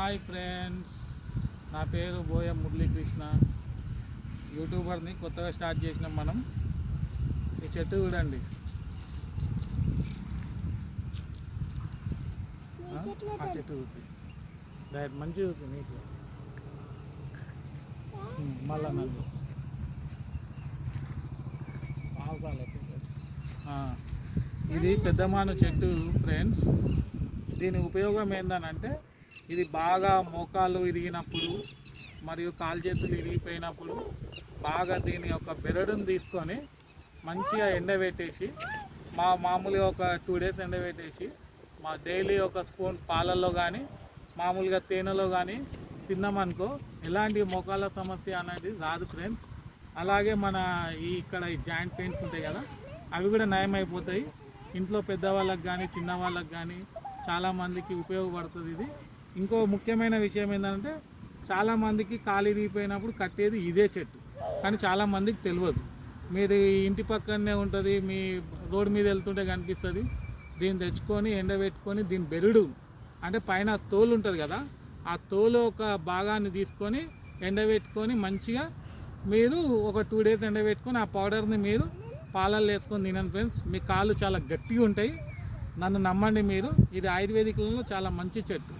Hi friends, నా పేరు బోయ మురళీకృష్ణ. యూట్యూబర్ని కొత్తగా స్టార్ట్ చేసినాం మనం. ఈ చెట్టు చూడండి, ఆ చెట్టు చూపి డైరెక్ట్ మంచి చూపి నీకు. మళ్ళా నన్ను ఇది పెద్దమాను చెట్టు ఫ్రెండ్స్. దీని ఉపయోగం ఏంటంటే, ఇది బాగా మోకాళ్ళు ఇరిగినప్పుడు మరియు కాలు చేతులు ఇరిగిపోయినప్పుడు బాగా దీని యొక్క బెరడును తీసుకొని మంచిగా ఎండబెట్టేసి, మామూలుగా ఒక 2 days ఎండబెట్టేసి డైలీ ఒక స్పూన్ పాలల్లో కానీ మామూలుగా తేనెలో కానీ తిన్నామనుకో ఎలాంటి మోకాళ్ళ సమస్య అనేది రాదు ఫ్రెండ్స్. అలాగే ఇక్కడ ఈ జాయింట్ పెయిన్స్ ఉంటాయి కదా, అవి కూడా నయం అయిపోతాయి. ఇంట్లో పెద్దవాళ్ళకి కానీ చిన్నవాళ్ళకి కానీ చాలామందికి ఉపయోగపడుతుంది ఇది. ఇంకో ముఖ్యమైన విషయం ఏంటంటే, చాలామందికి కాలు ఇరిగిపోయినప్పుడు కట్టేది ఇదే చెట్టు, కానీ చాలామందికి తెలియదు. మీరు ఇంటి పక్కనే ఉంటుంది, మీ రోడ్డు మీద వెళ్తుంటే కనిపిస్తుంది. దీన్ని తెచ్చుకొని ఎండబెట్టుకొని దీని బెరుడు అంటే పైన తోలు ఉంటుంది కదా, ఆ తోలు ఒక భాగాన్ని తీసుకొని ఎండబెట్టుకొని మంచిగా మీరు ఒక 2 days ఎండబెట్టుకొని ఆ పౌడర్ని మీరు పాలల్లో వేసుకొని తినండి ఫ్రెండ్స్. మీ కాళ్ళు చాలా గట్టిగా ఉంటాయి. నన్ను నమ్మండి మీరు, ఇది ఆయుర్వేదిక్లలో చాలా మంచి చెట్టు.